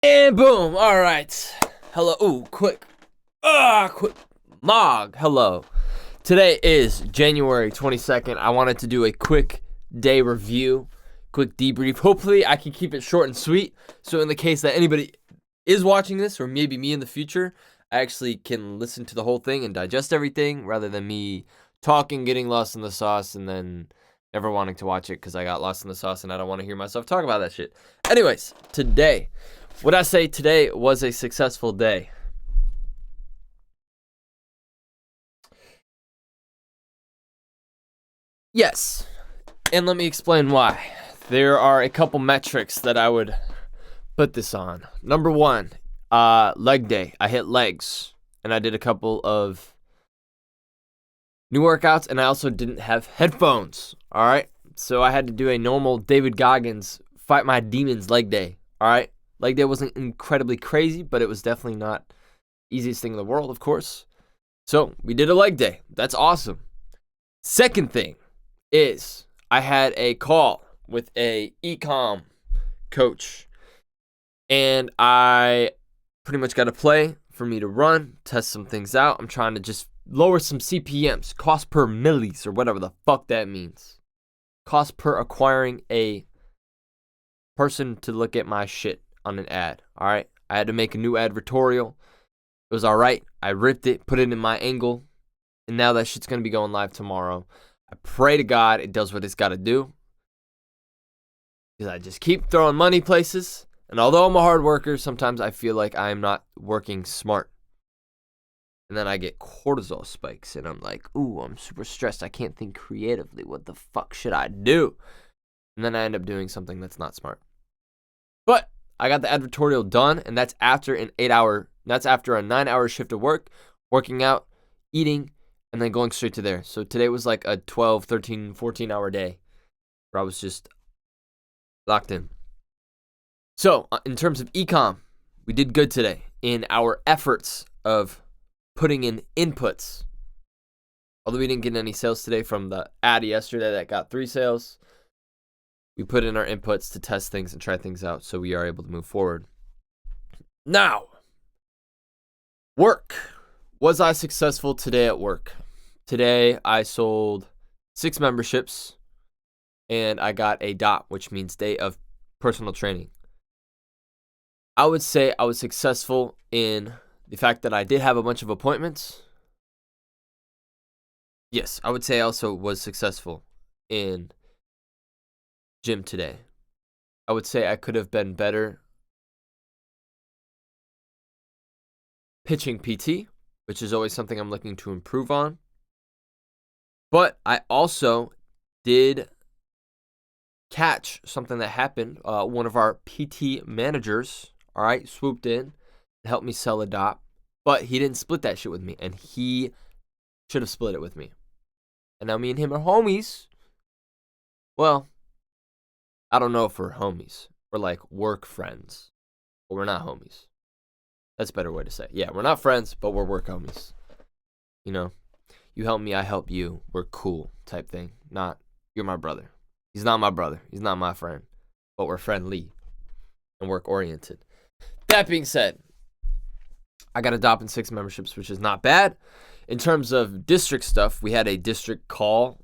And boom. All right. Hello. Ooh, quick. Quick. Mog. Hello. Today is January 22nd. I wanted to do a quick day review, quick debrief. Hopefully, I can keep it short and sweet. So, in the case that anybody is watching this, or maybe me in the future, I actually can listen to the whole thing and digest everything rather than me talking, getting lost in the sauce, and then never wanting to watch it because I got lost in the sauce and I don't want to hear myself talk about that shit. Anyways, today. Would I say today was a successful day? Yes. And let me explain why. There are a couple metrics that I would put this on. Number one, leg day. I hit legs. And I did a couple of new workouts. And I also didn't have headphones. Alright? So I had to do a normal David Goggins fight my demons leg day. Alright? Leg day wasn't incredibly crazy, but it was definitely not the easiest thing in the world, of course. So we did a leg day. That's awesome. Second thing is I had a call with a ecom coach, and I pretty much got a play for me to run, test some things out. I'm trying to just lower some CPMs, cost per millis, or whatever the fuck that means. Cost per acquiring a person to look at my shit on an ad. All right. I had to make a new advertorial. It was all right. I ripped it, put it in my angle, and now that shit's going to be going live tomorrow. I pray to God it does what it's got to do, because I just keep throwing money places, and although I'm a hard worker, sometimes I feel like I'm not working smart. And then I get cortisol spikes, and I'm like, ooh, I'm super stressed. I can't think creatively. What the fuck should I do? And then I end up doing something that's not smart. But I got the advertorial done, and that's after a 9-hour shift of work, working out, eating, and then going straight to there. So today was like a 12, 13, 14-hour day where I was just locked in. So in terms of ecom, we did good today in our efforts of putting in inputs. Although we didn't get any sales today from the ad yesterday that got 3 sales, we put in our inputs to test things and try things out so we are able to move forward. Now, work. Was I successful today at work? Today, I sold 6 memberships, and I got a DOT, which means day of personal training. I would say I was successful in the fact that I did have a bunch of appointments. Yes, I would say I also was successful in gym today. I would say I could have been better pitching PT, which is always something I'm looking to improve on. But I also did catch something that happened. One of our PT managers, all right, swooped in and helped me sell a DOT, but he didn't split that shit with me, and he should have split it with me. And now me and him are homies. Well, I don't know if we're homies. We're like work friends, but we're not homies. That's a better way to say it. Yeah, we're not friends, but we're work homies. You know, you help me, I help you. We're cool type thing. Not, you're my brother. He's not my brother. He's not my friend. But we're friendly and work oriented. That being said, I got a DOP in 6 memberships, which is not bad. In terms of district stuff, we had a district call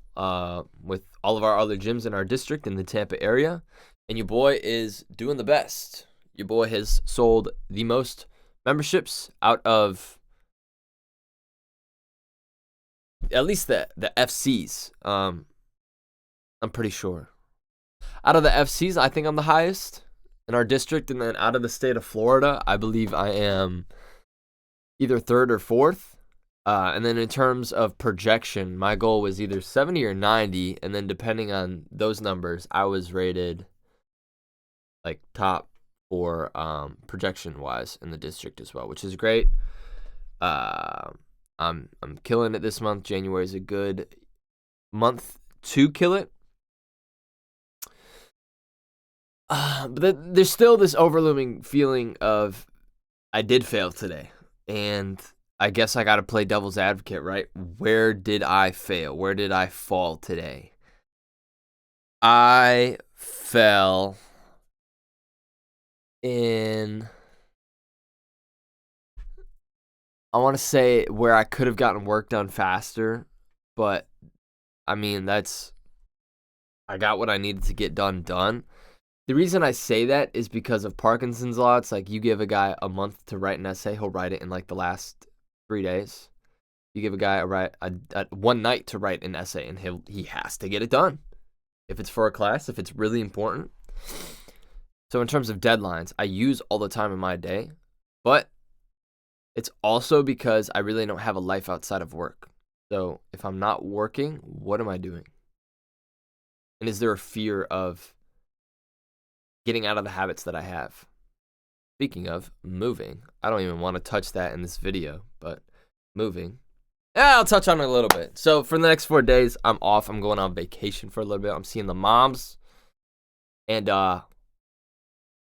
with all of our other gyms in our district in the Tampa area. And your boy is doing the best. Your boy has sold the most memberships out of at least the FCs. I'm pretty sure. Out of the FCs, I think I'm the highest in our district. And then out of the state of Florida, I believe I am either 3rd or 4th. And then in terms of projection, my goal was either 70 or 90. And then depending on those numbers, I was rated like top for projection-wise in the district as well, which is great. I'm killing it this month. January is a good month to kill it. But there's still this overlooming feeling of I did fail today. And I guess I got to play devil's advocate, right? Where did I fail? Where did I fall today? I fell in I want to say where I could have gotten work done faster, but I mean, I got what I needed to get done. The reason I say that is because of Parkinson's law. It's like you give a guy a month to write an essay, he'll write it in like the last 3 days. You give a guy a one night to write an essay, and he has to get it done. If it's for a class, if it's really important. So in terms of deadlines, I use all the time in my day, but it's also because I really don't have a life outside of work. So if I'm not working, what am I doing? And is there a fear of getting out of the habits that I have? Speaking of moving, I don't even want to touch that in this video, but moving. Yeah, I'll touch on it a little bit. So for the next 4 days, I'm off. I'm going on vacation for a little bit. I'm seeing the moms. And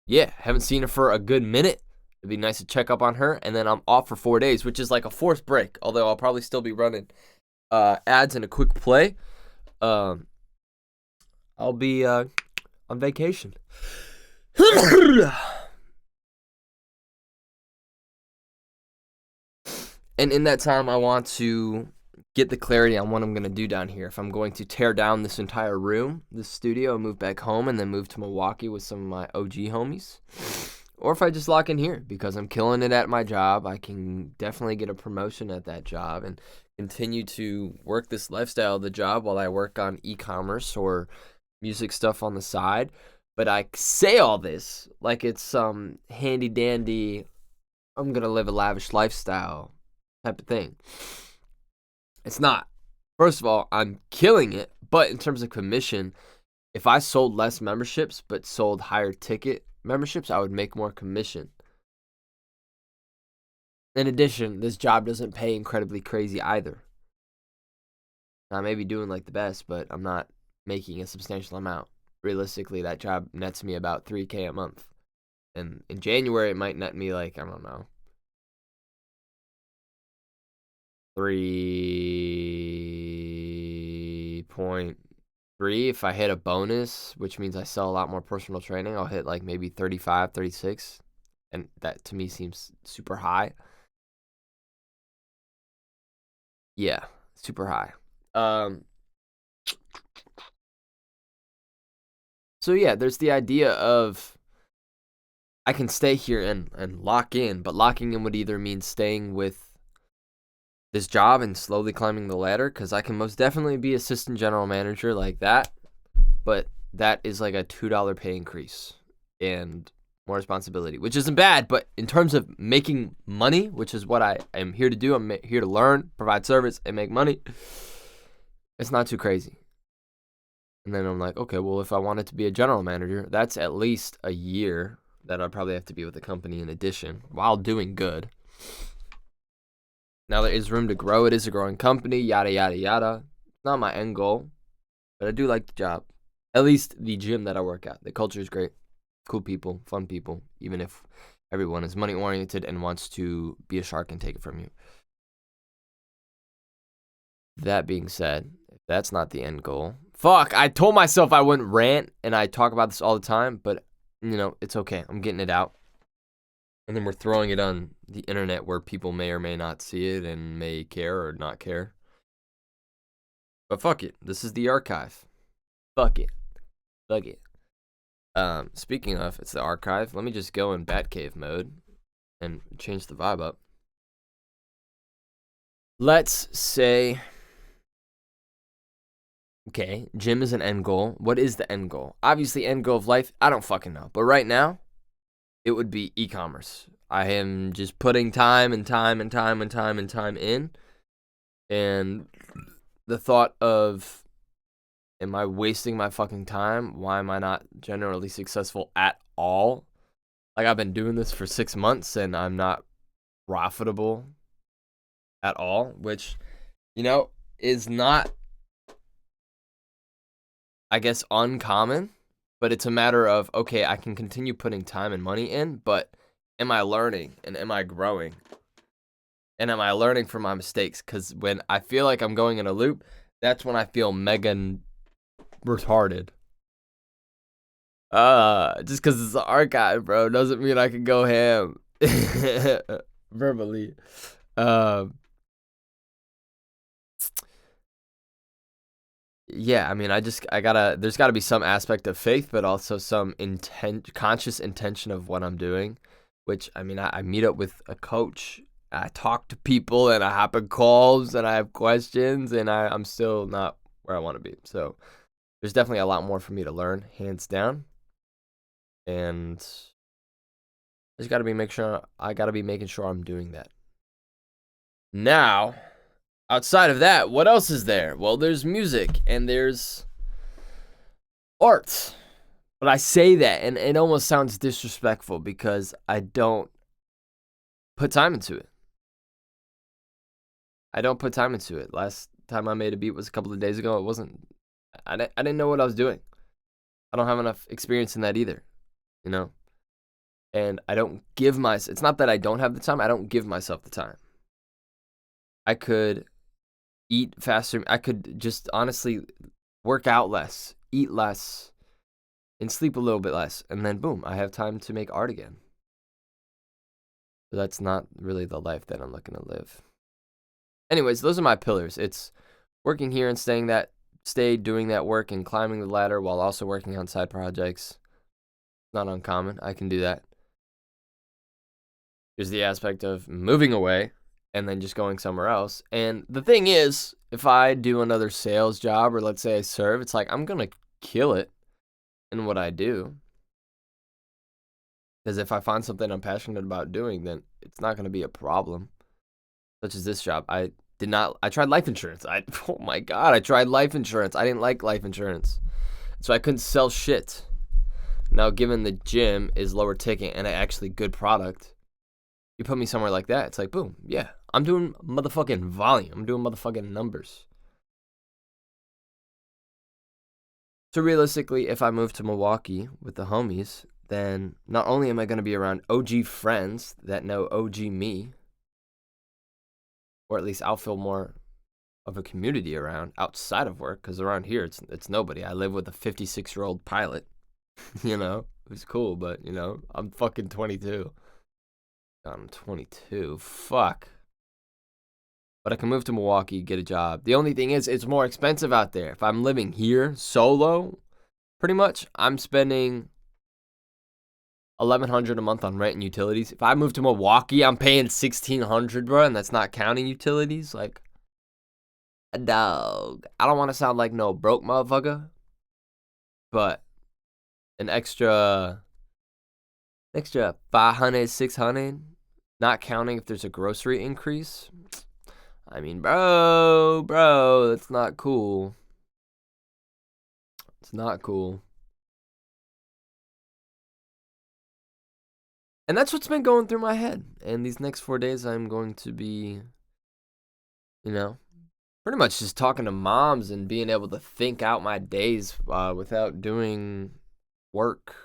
yeah, haven't seen her for a good minute. It'd be nice to check up on her. And then I'm off for 4 days, which is like a forced break. Although I'll probably still be running ads and a quick play. I'll be on vacation. And in that time, I want to get the clarity on what I'm going to do down here. If I'm going to tear down this entire room, this studio, and move back home, and then move to Milwaukee with some of my OG homies. Or if I just lock in here because I'm killing it at my job. I can definitely get a promotion at that job and continue to work this lifestyle of the job while I work on e-commerce or music stuff on the side. But I say all this like it's some handy dandy, I'm going to live a lavish lifestyle type of thing. It's not. First of all, I'm killing it, but in terms of commission, if I sold less memberships but sold higher ticket memberships, I would make more commission. In addition, this job doesn't pay incredibly crazy either. I may be doing like the best, but I'm not making a substantial amount. Realistically, that job nets me about $3,000 a month. And in January, it might net me like, I don't know, 3.3. If I hit a bonus, which means I sell a lot more personal training, I'll hit like maybe 35, 36. And that to me seems super high. Yeah, super high. So yeah, there's the idea of I can stay here and lock in, but locking in would either mean staying with this job and slowly climbing the ladder, because I can most definitely be assistant general manager like that, but that is like a $2 pay increase and more responsibility, which isn't bad, but in terms of making money, which is what I am here to do, I'm here to learn, provide service, and make money, it's not too crazy. And then I'm like, okay, well, if I wanted to be a general manager, that's at least a year that I'd probably have to be with the company in addition while doing good. Now there is room to grow. It is a growing company, yada, yada, yada. Not my end goal, but I do like the job. At least the gym that I work at. The culture is great. Cool people, fun people, even if everyone is money-oriented and wants to be a shark and take it from you. That being said, if that's not the end goal. Fuck, I told myself I wouldn't rant, and I talk about this all the time, but, you know, it's okay. I'm getting it out. And then we're throwing it on the internet where people may or may not see it and may care or not care. But fuck it. This is the archive. Fuck it. Fuck it. Speaking of, it's the archive. Let me just go in Batcave mode and change the vibe up. Let's say, okay, gym is an end goal. What is the end goal? Obviously, end goal of life, I don't fucking know. But right now, it would be e-commerce. I am just putting time in. And the thought of, am I wasting my fucking time? Why am I not generally successful at all? Like, I've been doing this for 6 months and I'm not profitable at all, which, you know, is not, I guess, uncommon. But it's a matter of, okay, I can continue putting time and money in, but am I learning and am I growing? And am I learning from my mistakes? Because when I feel like I'm going in a loop, that's when I feel mega retarded. Just because it's an archive, bro, doesn't mean I can go ham verbally. Yeah, I mean, I gotta, there's gotta be some aspect of faith, but also some conscious intention of what I'm doing, which, I mean, I meet up with a coach, I talk to people, and I hop in calls, and I have questions, and I'm still not where I want to be. So there's definitely a lot more for me to learn, hands down. And I just gotta be making sure I'm doing that. Now, outside of that, what else is there? Well, there's music and there's art. But I say that and it almost sounds disrespectful because I don't put time into it. I don't put time into it. Last time I made a beat was a couple of days ago. I didn't know what I was doing. I don't have enough experience in that either, you know? And I don't give myself, it's not that I don't have the time, I don't give myself the time. I could eat faster. I could just honestly work out less, eat less, and sleep a little bit less. And then boom, I have time to make art again. But that's not really the life that I'm looking to live. Anyways, those are my pillars. It's working here and stay doing that work and climbing the ladder while also working on side projects. Not uncommon. I can do that. There's the aspect of moving away and then just going somewhere else. And the thing is, if I do another sales job or let's say I serve, it's like I'm going to kill it in what I do. Because if I find something I'm passionate about doing, then it's not going to be a problem. Such as this job. I tried life insurance. Oh my God, I tried life insurance. I didn't like life insurance. So I couldn't sell shit. Now, given the gym is lower ticket and actually good product, you put me somewhere like that, it's like, boom, yeah. I'm doing motherfucking volume. I'm doing motherfucking numbers. So realistically, if I move to Milwaukee with the homies, then not only am I going to be around OG friends that know OG me, or at least I'll feel more of a community around outside of work, because around here it's nobody. I live with a 56-year-old pilot, you know, who's cool, but, you know, I'm fucking 22. I'm 22. Fuck. But I can move to Milwaukee, get a job. The only thing is, it's more expensive out there. If I'm living here solo, pretty much, I'm spending $1,100 a month on rent and utilities. If I move to Milwaukee, I'm paying $1,600, bro, and that's not counting utilities. Like, dog. I don't want to sound like no broke motherfucker, but an extra 500, 600, not counting if there's a grocery increase. I mean, bro, that's not cool. It's not cool. And that's what's been going through my head. And these next 4 days, I'm going to be, you know, pretty much just talking to moms and being able to think out my days without doing work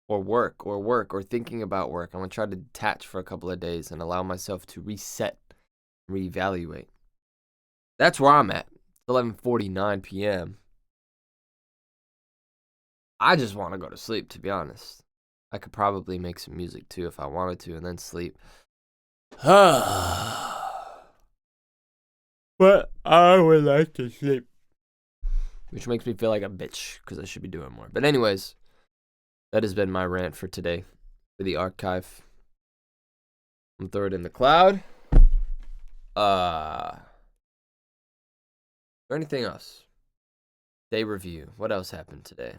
or thinking about work. I'm going to try to detach for a couple of days and allow myself to reset, reevaluate. That's where I'm at. It's 11:49 p.m. I just want to go to sleep, to be honest. I could probably make some music too if I wanted to and then sleep. But I would like to sleep. Which makes me feel like a bitch because I should be doing more. But anyways, that has been my rant for today for the archive. I'm throw it in the cloud. Or anything else? Day review. What else happened today?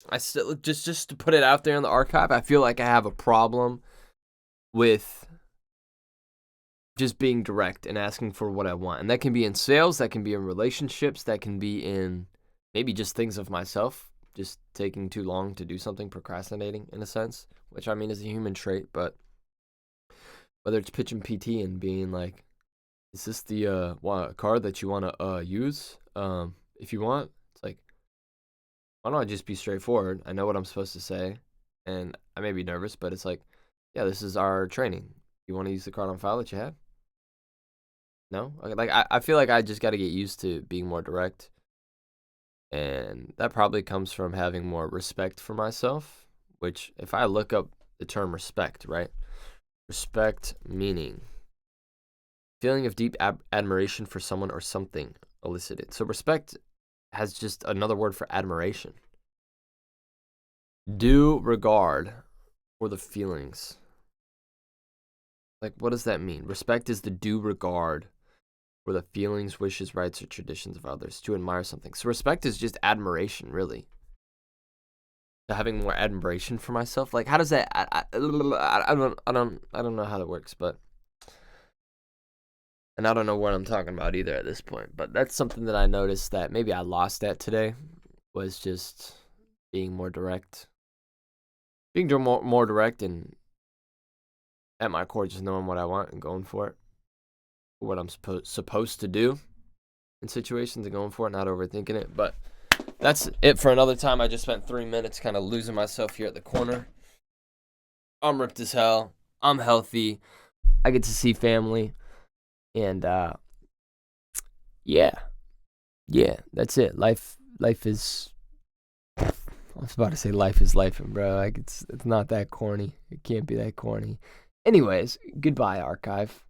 I still just to put it out there in the archive, I feel like I have a problem with just being direct and asking for what I want. And that can be in sales, that can be in relationships, that can be in maybe just things of myself, just taking too long to do something, procrastinating in a sense, which I mean is a human trait, but whether it's pitching PT and being like, is this the car that you want to use? If you want, it's like, why don't I just be straightforward? I know what I'm supposed to say. and I may be nervous, but it's like, yeah, this is our training. You want to use the card on file that you have? No? Okay, like I feel like I just got to get used to being more direct. And that probably comes from having more respect for myself, which if I look up the term respect, right? Respect meaning feeling of deep admiration for someone or something elicited. So respect has just another word for admiration. Due regard for the feelings. Like, what does that mean? Respect is the due regard for the feelings, wishes, rights, or traditions of others, to admire something. So respect is just admiration, really. So having more admiration for myself, like how does that? I don't know how that works, but and I don't know what I'm talking about either at this point. But that's something that I noticed that maybe I lost at today, was just being more direct, being more direct, and at my core, just knowing what I want and going for it, what I'm supposed to do in situations, and going for it, not overthinking it. But that's it for another time. I just spent 3 minutes kind of losing myself here at the corner. I'm ripped as hell. I'm healthy. I get to see family. And yeah, that's it. Life is. I was about to say life is life, bro. Like it's not that corny. It can't be that corny. Anyways, goodbye, archive.